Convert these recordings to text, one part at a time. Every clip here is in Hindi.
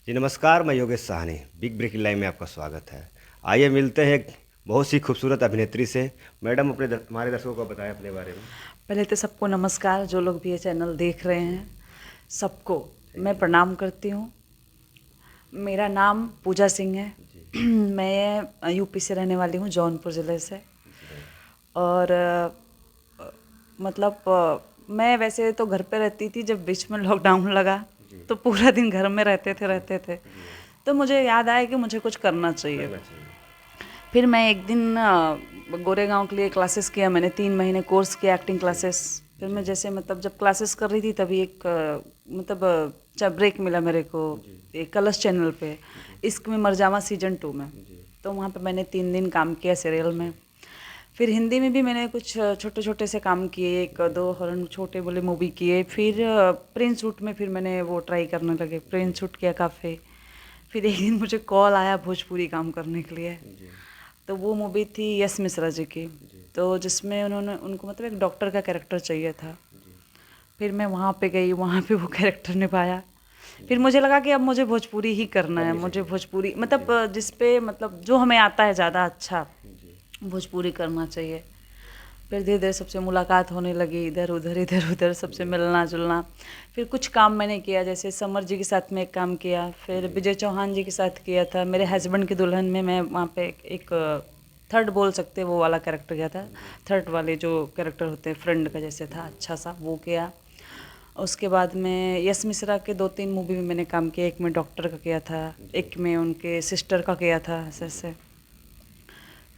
जी नमस्कार, मैं Yogesh Sahni. Big breaking live में आपका स्वागत है। आइए मिलते हैं एक बहुत सी खूबसूरत अभिनेत्री से। मैडम हमारे दर्शकों को बताएं अपने बारे में। पहले तो सबको नमस्कार, जो लोग भी ये चैनल देख रहे हैं सबको मैं जी प्रणाम करती हूँ। मेरा नाम पूजा सिंह है। जी मैं यूपी से रहने वाली हूँ, जौनपुर ज़िले से। जी और मतलब मैं वैसे तो घर पे रहती थी। जब बीच में लॉकडाउन लगा जी तो पूरा दिन घर में रहते थे। जी तो मुझे याद आया कि मुझे कुछ करना चाहिए। करना चाहिए। फिर मैं एक दिन गोरेगांव के लिए क्लासेस किया। मैंने 3 महीने कोर्स किया, एक्टिंग जी क्लासेस। फिर मैं जी जैसे मतलब जब क्लासेस कर रही थी तभी एक मतलब जब ब्रेक मिला मेरे को जी एक कलर्स चैनल पे, जी इश्क में मर जावा सीजन 2 में। जी तो वहाँ पे मैंने 3 दिन काम किया सीरियल में। फिर हिंदी में भी मैंने कुछ छोटे छोटे से काम किए, एक दो हॉरन छोटे बोले मूवी किए। फिर प्रिंस शूट में फिर मैंने वो ट्राई करने लगे, प्रिंस शूट किया काफ़ी। फिर एक दिन मुझे कॉल आया भोजपुरी काम करने के लिए। जी तो वो मूवी थी यस मिश्रा जी की। जी तो जिसमें उन्होंने उनको मतलब एक डॉक्टर का कैरेक्टर चाहिए था। जी फिर मैं वहाँ पे गई, वहाँ पे वो कैरेक्टर निभाया। फिर जी मुझे लगा कि अब मुझे भोजपुरी ही करना है। करनी मुझे चाहिए। भोजपुरी जी मतलब जिस पे मतलब जो हमें आता है ज़्यादा अच्छा जी भोजपुरी करना चाहिए। फिर धीरे धीरे सबसे मुलाकात होने लगी, इधर उधर सबसे जी मिलना जुलना। फिर कुछ काम मैंने किया, जैसे समर जी के साथ में एक काम किया। फिर जी विजय चौहान जी के साथ किया था। मेरे जी हस्बैंड की दुल्हन में मैं वहाँ पे एक थर्ड बोल सकते हैं वो वाला कैरेक्टर किया था। जी थर्ड वाले जो कैरेक्टर होते हैं फ्रेंड का जैसे था, अच्छा सा वो किया। उसके बाद में यश मिश्रा के 2-3 मूवी में मैंने काम किया। एक में डॉक्टर का किया था, जी एक में उनके सिस्टर का किया था, ऐसे ऐसे।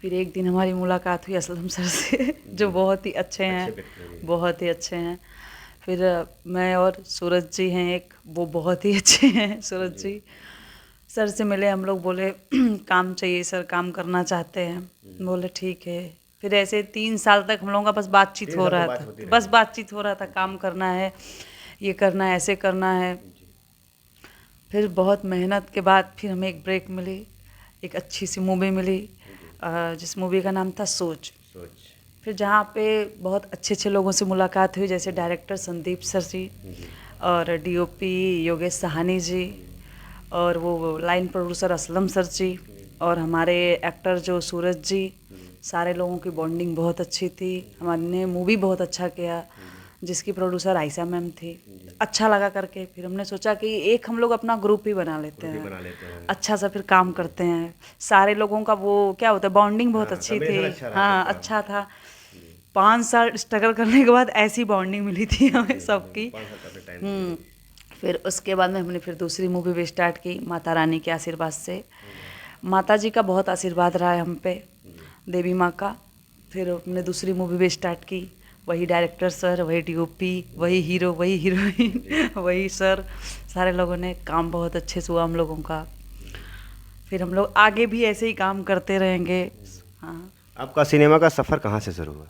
फिर एक दिन हमारी मुलाकात हुई असलम सर से जो जी बहुत ही अच्छे अच्छे हैं, व्यक्ति लगे। बहुत ही अच्छे हैं। फिर मैं और सूरज जी हैं एक, वो बहुत ही अच्छे हैं सूरज जी जी। सर से मिले हम लोग, बोले काम चाहिए सर, काम करना चाहते हैं। बोले ठीक है। फिर ऐसे 3 साल तक हम लोगों का बस बातचीत 3 हो साल तक रहा बात था, होती बस रही। बातचीत हो रहा था, जी काम करना है, ये करना है, ऐसे करना है। जी फिर बहुत मेहनत के बाद फिर हमें एक ब्रेक मिली, एक अच्छी सी मूवी मिली, जी जिस मूवी का नाम था सोच। सोच। फिर जहाँ पे बहुत अच्छे अच्छे लोगों से मुलाकात हुई, जैसे डायरेक्टर संदीप सर जी जी और डीओपी योगेश साहनी जी, जी और वो लाइन प्रोड्यूसर असलम सर जी, जी और हमारे एक्टर जो सूरज जी। जी सारे लोगों की बॉन्डिंग बहुत अच्छी थी। जी हमने मूवी बहुत अच्छा किया, जी जिसकी प्रोड्यूसर आयशा मैम थी। जी अच्छा लगा करके फिर हमने सोचा कि एक हम लोग अपना ग्रुप ही बना लेते ग्रुप ही हैं, बना लेते हैं। अच्छा सा फिर काम जी करते हैं। सारे लोगों का वो क्या होता है, बॉन्डिंग बहुत हाँ, अच्छी थी। कॉम्बिनेशन अच्छा रहा हाँ, सबका। अच्छा था। जी 5 साल स्ट्रगल करने के बाद ऐसी बॉन्डिंग मिली थी हमें जी सबकी। 5 साल काफ़ी टाइम होती हम्म। है। फिर उसके बाद में हमने फिर दूसरी मूवी भी स्टार्ट की माता रानी के आशीर्वाद से। जी माता जी का बहुत आशीर्वाद रहा है हम पे, जी देवी माँ का। फिर हमने दूसरी मूवी भी स्टार्ट की, वही डायरेक्टर सर, वही डीओपी, वही हीरो, वही जी हीरोइन वही सर। सारे लोगों ने काम बहुत अच्छे से हुआ हम लोगों का। जी फिर हम लोग आगे भी ऐसे ही काम करते रहेंगे। हाँ। आपका सिनेमा का सफ़र कहाँ से शुरू हुआ?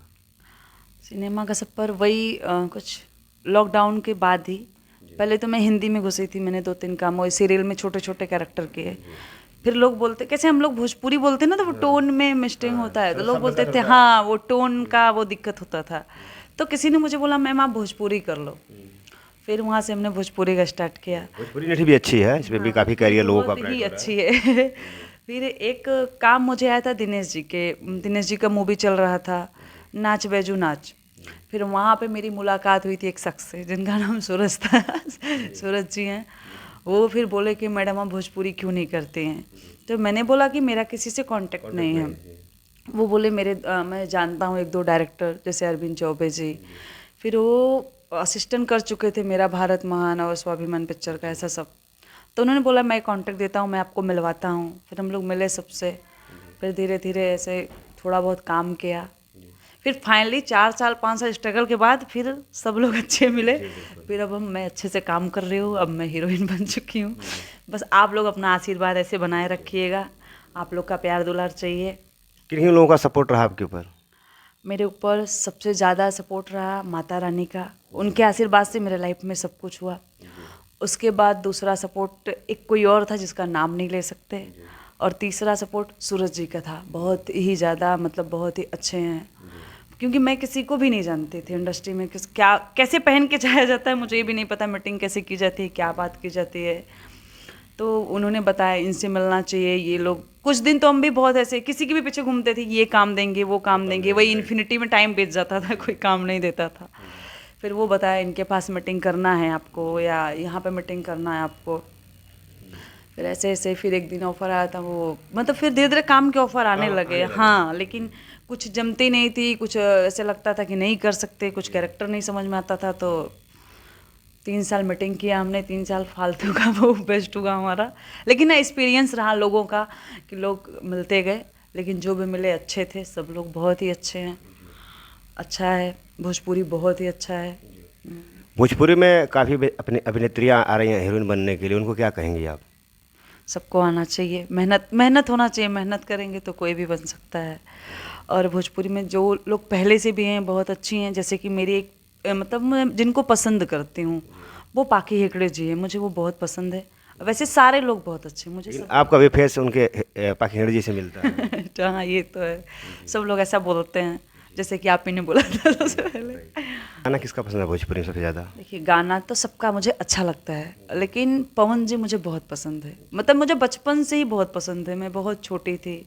सिनेमा का सफ़र वही कुछ लॉकडाउन के बाद ही। जी पहले तो मैं हिंदी में घुसी थी, मैंने 2-3 काम वही सीरियल में छोटे छोटे कैरेक्टर किए। जी फिर लोग बोलते, कैसे हम लोग भोजपुरी बोलते हैं ना, तो वो हाँ टोन में मिस्टेक हाँ, होता है, तो थोड़ा लोग शब्द का बोलते थे थोड़ा सा। हाँ वो टोन हम्म, का वो दिक्कत होता था। तो किसी ने मुझे बोला मैम आप भोजपुरी कर लो। हम्म, फिर वहाँ से हमने भोजपुरी का स्टार्ट किया। भोजपुरी नटी भी अच्छी है, इसमें भी हाँ, काफ़ी भोजपुरी कैरियर लोगों का बहुत अपडेट ही हो रहा है। अच्छी है जी फिर एक काम मुझे आया था दिनेश जी के। जी दिनेश जी का मूवी चल रहा था, जी नाच बैजू नाच। जी फिर वहाँ पे मेरी मुलाकात हुई थी एक शख्स से जिनका नाम सूरज था जी सूरज जी हैं। जी वो फिर बोले कि मैडम आप भोजपुरी क्यों नहीं करते हैं। जी तो मैंने बोला कि मेरा किसी से कांटेक्ट कॉन्टेक्ट नहीं है। नहीं है। वो बोले मैं जानता हूँ 1-2 डायरेक्टर जैसे अरविंद चौबे जी। जी फिर वो असिस्टेंट कर चुके थे मेरा भारत महान और स्वाभिमान पिक्चर का, जी ऐसा सब। तो उन्होंने बोला मैं कांटेक्ट देता हूँ, मैं आपको मिलवाता हूँ। फिर हम लोग मिले सबसे। जी फिर धीरे धीरे ऐसे थोड़ा बहुत काम किया। जी फिर फाइनली 4 साल 5 साल स्ट्रगल के बाद फिर सब लोग अच्छे मिले। जी बिल्कुल। फिर अब मैं अच्छे से काम कर रही हूँ, अब मैं हीरोइन बन चुकी हूँ। जी बस आप लोग अपना आशीर्वाद ऐसे बनाए जी रखिएगा, आप लोग का प्यार दुलार चाहिए। किन्हीं लोगों का सपोर्ट रहा आपके ऊपर? मेरे ऊपर सबसे ज़्यादा सपोर्ट रहा माता रानी का। जी उनके आशीर्वाद से मेरे लाइफ में सब कुछ हुआ। जी उसके बाद दूसरा सपोर्ट एक कोई और था जिसका नाम नहीं ले सकते। जी और तीसरा सपोर्ट सूरज जी का था, जी बहुत ही ज़्यादा मतलब बहुत ही अच्छे हैं। जी क्योंकि मैं किसी को भी नहीं जानती थी इंडस्ट्री में, किस क्या कैसे पहन के जाया जाता है मुझे ये भी नहीं पता, मीटिंग कैसे की जाती है, क्या बात की जाती है। तो उन्होंने बताया इनसे मिलना चाहिए, ये लोग कुछ दिन तो हम भी बहुत ऐसे किसी के भी पीछे घूमते थे, ये काम देंगे वो काम देंगे, वही इन्फिनिटी में टाइम बीत जाता था, कोई काम नहीं देता था। फिर वो बताया इनके पास मीटिंग करना है आपको, या यहाँ पे मीटिंग करना है आपको। फिर ऐसे ऐसे फिर एक दिन ऑफ़र आया था, वो मतलब फिर धीरे धीरे काम के ऑफ़र आने लगे। हाँ, लेकिन कुछ जमती नहीं थी, कुछ ऐसे लगता था कि नहीं कर सकते, कुछ कैरेक्टर नहीं समझ में आता था। तो 3 साल मीटिंग किया हमने, 3 साल फालतू का वो बेस्ट हुआ हमारा। लेकिन ना एक्सपीरियंस रहा लोगों का कि लोग मिलते गए, लेकिन जो भी मिले अच्छे थे, सब लोग बहुत ही अच्छे हैं। अच्छा है, भोजपुरी बहुत ही अच्छा है। भोजपुरी में काफ़ी अपनी अभिनेत्रियाँ आ रही हैं हीरोइन बनने के लिए, उनको क्या कहेंगी आप? सबको आना चाहिए, मेहनत मेहनत होना चाहिए, मेहनत करेंगे तो कोई भी बन सकता है। और भोजपुरी में जो लोग पहले से भी हैं बहुत अच्छी हैं, जैसे कि मेरी एक मतलब मैं जिनको पसंद करती हूँ वो पाखी हेकड़े जी हैं, मुझे वो बहुत पसंद है। वैसे सारे लोग बहुत अच्छे हैं, मुझे लेकिन सब आपका भी फेस उनके पाखिंगड़ जी से मिलता है। हाँ ये तो है, सब लोग ऐसा बोलते हैं, जैसे कि आप ही ने बोला था सबसे पहले। गाना किसका पसंद है भोजपुरी में सबसे ज़्यादा? देखिए गाना तो सबका मुझे अच्छा लगता है, लेकिन पवन जी मुझे बहुत पसंद है। मतलब मुझे बचपन से ही बहुत पसंद है, मैं बहुत छोटी थी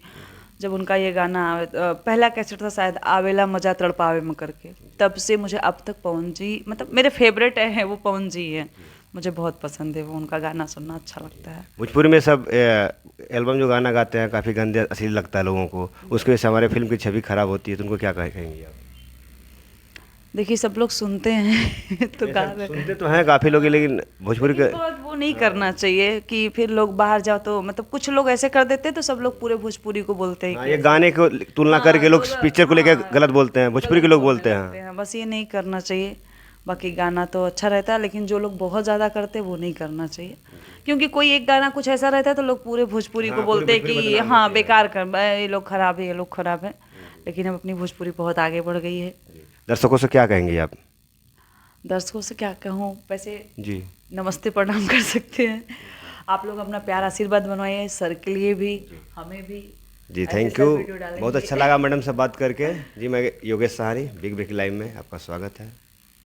जब उनका ये गाना पहला कैसेट था शायद, आवेला मजा तड़पावे में करके, तब से मुझे अब तक पवन जी मतलब मेरे फेवरेट है, वो पवन जी हैं। मुझे बहुत पसंद है, वो उनका गाना सुनना अच्छा लगता है। भोजपुरी में सब एल्बम जो गाना गाते हैं काफ़ी गंदे अश्लील लगता है लोगों को, उसकी वजह से हमारे फिल्म की छवि खराब होती है, तो उनको क्या कहेंगे आप? देखिए सब लोग सुनते हैं तो गा रहे हैं। सुनते तो हैं काफ़ी लोग, लेकिन भोजपुरी लेकिन के बहुत वो नहीं करना चाहिए कि फिर लोग बाहर जाओ तो मतलब कुछ लोग ऐसे कर देते हैं तो सब लोग पूरे भोजपुरी को बोलते हैं हाँ, कि ये ऐसा। गाने को तुलना हाँ, करके लोग लोग पिक्चर को लेकर हाँ, गलत बोलते हैं, भोजपुरी के गलत लोग बोलने बोलते लगते हैं। हैं। बस ये नहीं करना चाहिए। बाकी गाना तो अच्छा रहता है, लेकिन जो लोग बहुत ज़्यादा करते हैं वो नहीं करना चाहिए, क्योंकि कोई एक गाना कुछ ऐसा रहता है तो लोग पूरे भोजपुरी को हाँ, पूरे बोलते हैं भोजपुरी कि बदनाम हाँ होती है। बेकार कर, ये लोग खराब है, ये लोग खराब है। लेकिन अब अपनी भोजपुरी बहुत आगे बढ़ गई है। दर्शकों से क्या कहेंगे आप? दर्शकों से क्या कहूँ, वैसे जी नमस्ते प्रणाम कर सकते हैं। आप लोग अपना प्यार आशीर्वाद बनवाइए, सर के लिए भी, हमें भी। जी, ऐसे थैंक सर यू। वीडियो डालेंगे। बहुत अच्छा लगा मैडम से बात करके। जी, मैं Yogesh Sahani, big break live में आपका स्वागत है।